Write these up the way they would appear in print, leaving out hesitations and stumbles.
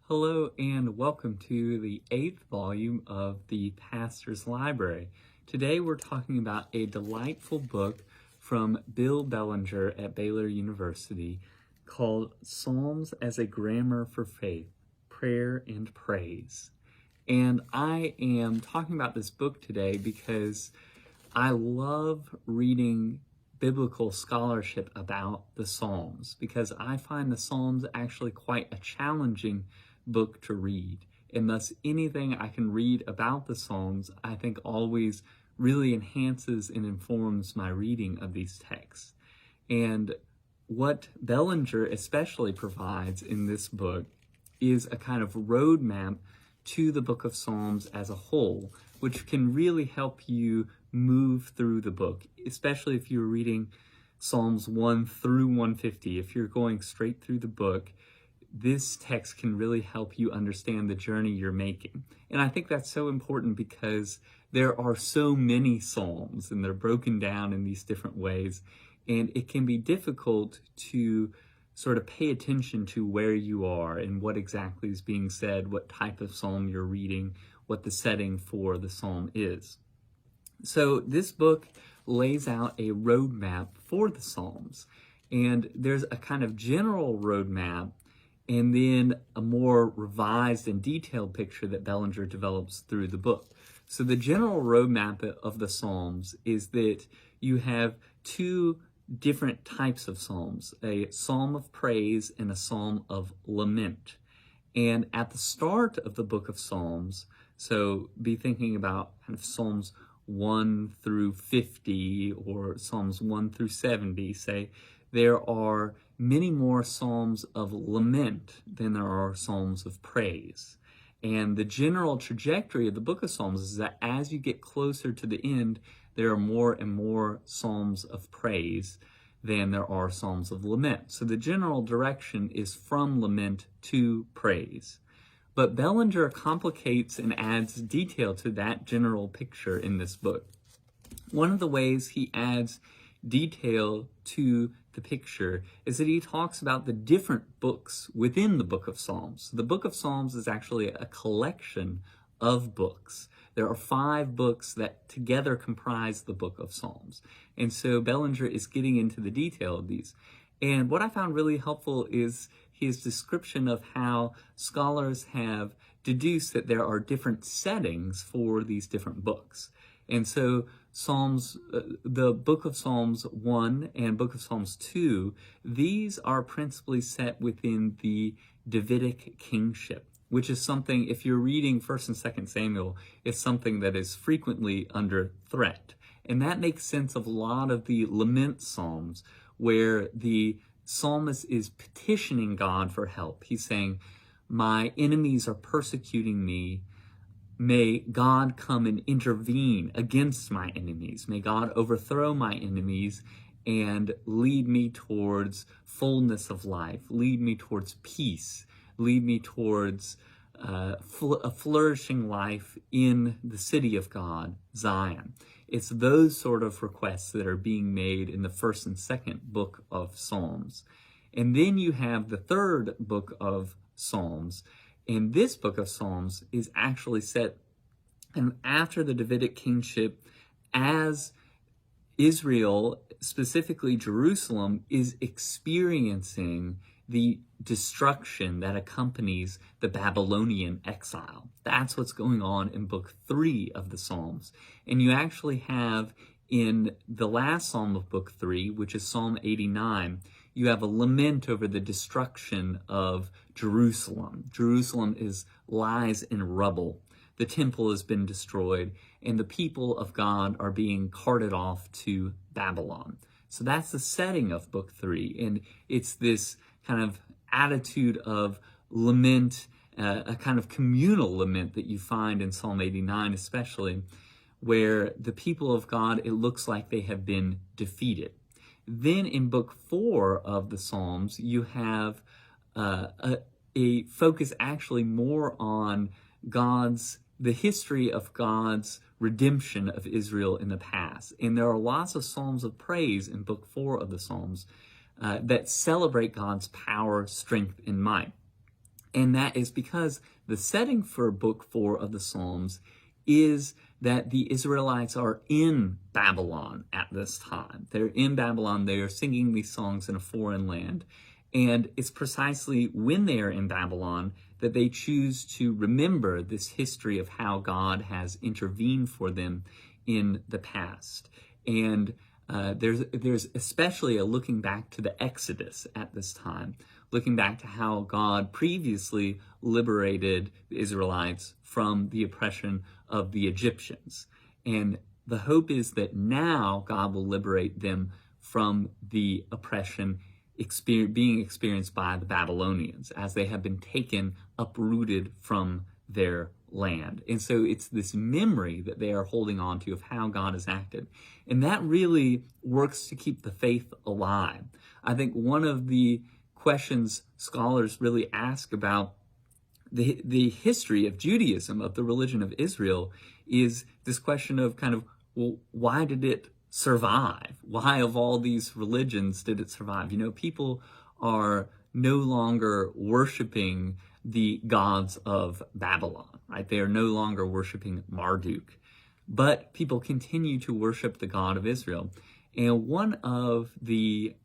Hello and welcome to the 8th volume of the Pastor's Library. Today we're talking about a delightful book from Bill Bellinger at Baylor University called Psalms as a Grammar for Faith, Prayer and Praise. And I am talking about this book today because I love reading biblical scholarship about the Psalms, because I find the Psalms actually quite a challenging book to read, and thus anything I can read about the Psalms I think always really enhances and informs my reading of these texts. And what Bellinger especially provides in this book is a kind of roadmap to the book of Psalms as a whole, which can really help you move through the book, especially if you're reading Psalms 1 through 150. If you're going straight through the book, this text can really help you understand the journey you're making. And I think that's so important because there are so many Psalms and they're broken down in these different ways, and it can be difficult to sort of pay attention to where you are and what exactly is being said, what type of psalm you're reading, what the setting for the psalm is. So this book lays out a roadmap for the Psalms, and there's a kind of general roadmap and then a more revised and detailed picture that Bellinger develops through the book. So the general roadmap of the Psalms is that you have two different types of psalms, a psalm of praise and a psalm of lament. And at the start of the book of Psalms, so be thinking about kind of Psalms 1 through 50 or Psalms 1 through 70, say, there are many more psalms of lament than there are psalms of praise. And the general trajectory of the book of Psalms is that as you get closer to the end, there are more and more psalms of praise than there are psalms of lament. So the general direction is from lament to praise. But Bellinger complicates and adds detail to that general picture in this book. One of the ways he adds detail to the picture is that he talks about the different books within the book of Psalms. The book of Psalms is actually a collection of books. There are 5 books that together comprise the book of Psalms. And so Bellinger is getting into the detail of these. And what I found really helpful is his description of how scholars have deduced that there are different settings for these different books. And so the book of Psalms 1 and book of Psalms 2, these are principally set within the Davidic kingship, which is something, if you're reading 1st and 2nd Samuel, is something that is frequently under threat. And that makes sense of a lot of the lament psalms, where the psalmist is petitioning God for help. He's saying, my enemies are persecuting me. May God come and intervene against my enemies. May God overthrow my enemies and lead me towards fullness of life, lead me towards peace, lead me towards a flourishing life in the city of God, Zion. It's those sort of requests that are being made in the 1st and 2nd book of Psalms. And then you have the 3rd book of Psalms. And this book of Psalms is actually set after the Davidic kingship, as Israel, specifically Jerusalem, is experiencing the destruction that accompanies the Babylonian exile. That's what's going on in book 3 of the Psalms. And you actually have in the last psalm of book 3, which is Psalm 89, you have a lament over the destruction of Jerusalem. Jerusalem lies in rubble. The temple has been destroyed, and the people of God are being carted off to Babylon. So that's the setting of book 3, and it's this kind of attitude of lament, a kind of communal lament that you find in Psalm 89 especially, where the people of God, it looks like they have been defeated. Then in book 4 of the Psalms, you have a focus actually more on the history of God's redemption of Israel in the past. And there are lots of psalms of praise in book 4 of the Psalms that celebrate God's power, strength, and might. And that is because the setting for Book 4 of the Psalms is that the Israelites are in Babylon at this time. They're in Babylon. They are singing these songs in a foreign land. And it's precisely when they are in Babylon that they choose to remember this history of how God has intervened for them in the past. And there's especially a looking back to the Exodus at this time, looking back to how God previously liberated the Israelites from the oppression of the Egyptians. And the hope is that now God will liberate them from the oppression being experienced by the Babylonians as they have been taken, uprooted from their land. And so it's this memory that they are holding on to of how God has acted. And that really works to keep the faith alive. I think one of the questions scholars really ask about the history of Judaism, of the religion of Israel, is this question of kind of, well, why did it survive? Why of all these religions did it survive? You know, people are no longer worshiping the gods of Babylon, right? They are no longer worshiping Marduk, but people continue to worship the God of Israel. And one of the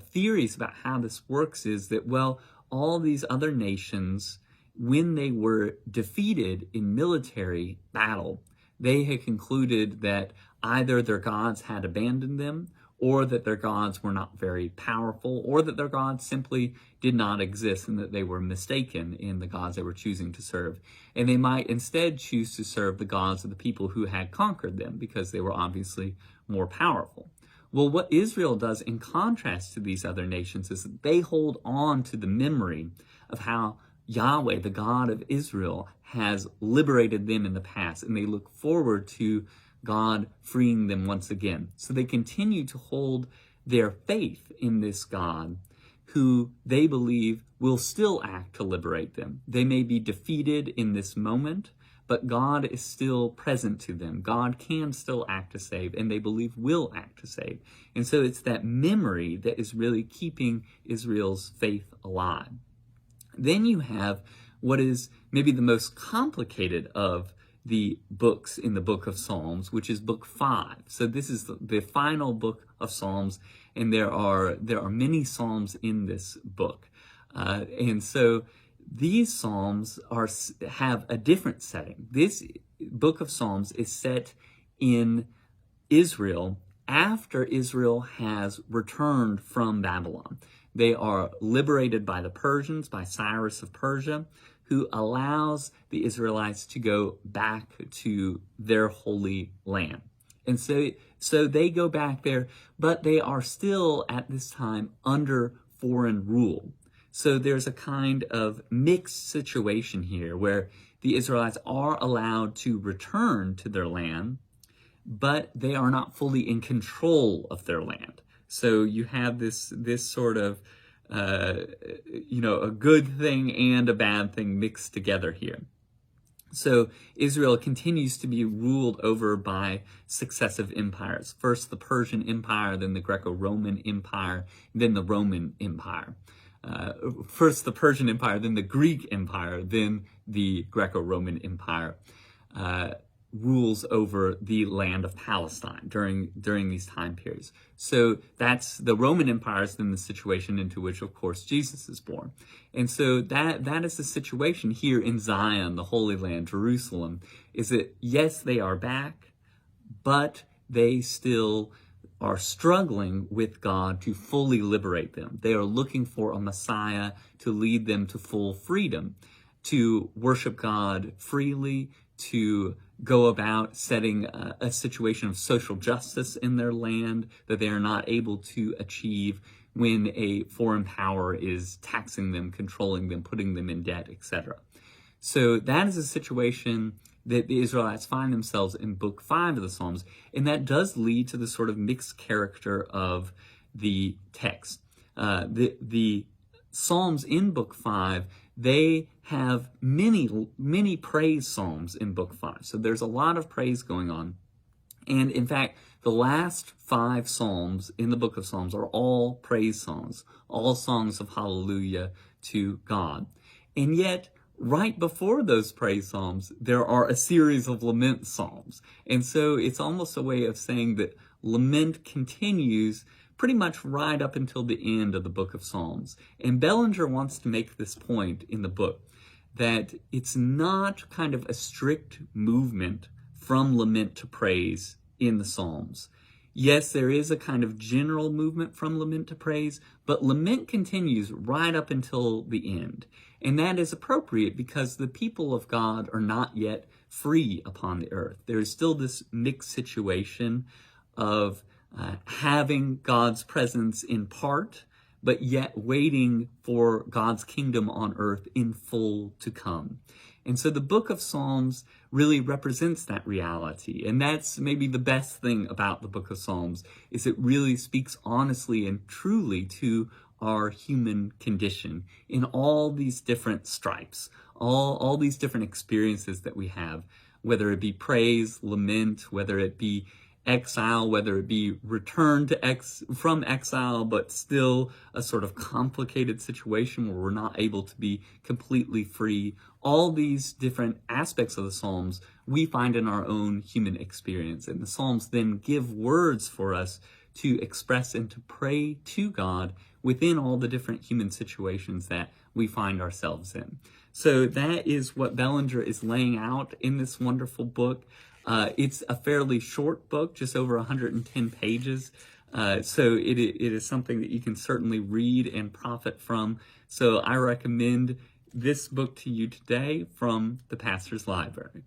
theories about how this works is that, well, all these other nations, when they were defeated in military battle, they had concluded that either their gods had abandoned them, or that their gods were not very powerful, or that their gods simply did not exist and that they were mistaken in the gods they were choosing to serve. And they might instead choose to serve the gods of the people who had conquered them because they were obviously more powerful. Well, what Israel does in contrast to these other nations is that they hold on to the memory of how Yahweh, the God of Israel, has liberated them in the past, and they look forward to God freeing them once again. So they continue to hold their faith in this God who they believe will still act to liberate them. They may be defeated in this moment, but God is still present to them. God can still act to save, and they believe will act to save. And so it's that memory that is really keeping Israel's faith alive. Then you have what is maybe the most complicated of the books in the book of Psalms, which is book 5. So this is the final book of Psalms, and there are many Psalms in this book. And so these Psalms have a different setting. This book of Psalms is set in Israel after Israel has returned from Babylon. They are liberated by the Persians, by Cyrus of Persia, who allows the Israelites to go back to their holy land. And so they go back there, but they are still at this time under foreign rule. So there's a kind of mixed situation here where the Israelites are allowed to return to their land, but they are not fully in control of their land. So you have this sort of a good thing and a bad thing mixed together here. So Israel continues to be ruled over by successive empires. First the Persian Empire, then the Greco-Roman Empire, then the Roman Empire. First the Persian Empire, then the Greek Empire, then the Greco-Roman Empire rules over the land of Palestine during these time periods. So that's the Roman Empire is then the situation into which, of course, Jesus is born. And so that is the situation here in Zion, the Holy Land, Jerusalem, is that, yes, they are back, but they still are struggling with God to fully liberate them. They are looking for a Messiah to lead them to full freedom, to worship God freely, to go about setting a situation of social justice in their land that they are not able to achieve when a foreign power is taxing them, controlling them, putting them in debt, etc. So that is a situation that the Israelites find themselves in Book 5 of the Psalms, and that does lead to the sort of mixed character of the text. The Psalms in Book 5, they have many praise psalms in Book 5. So there's a lot of praise going on. And in fact, the last 5 psalms in the book of Psalms are all praise songs, all songs of hallelujah to God. And yet, right before those praise psalms, there are a series of lament psalms. And so it's almost a way of saying that lament continues pretty much right up until the end of the book of Psalms. And Bellinger wants to make this point in the book, that it's not kind of a strict movement from lament to praise in the Psalms. Yes, there is a kind of general movement from lament to praise, but lament continues right up until the end. And that is appropriate because the people of God are not yet free upon the earth. There is still this mixed situation of having God's presence in part, but yet waiting for God's kingdom on earth in full to come. And so the book of Psalms really represents that reality. And that's maybe the best thing about the book of Psalms, is it really speaks honestly and truly to our human condition in all these different stripes, all these different experiences that we have, whether it be praise, lament, whether it be exile, whether it be return from exile, but still a sort of complicated situation where we're not able to be completely free. All these different aspects of the Psalms we find in our own human experience. And the Psalms then give words for us to express and to pray to God within all the different human situations that we find ourselves in. So that is what Bellinger is laying out in this wonderful book. It's a fairly short book, just over 110 pages. So it is something that you can certainly read and profit from. So I recommend this book to you today from the Pastor's Library.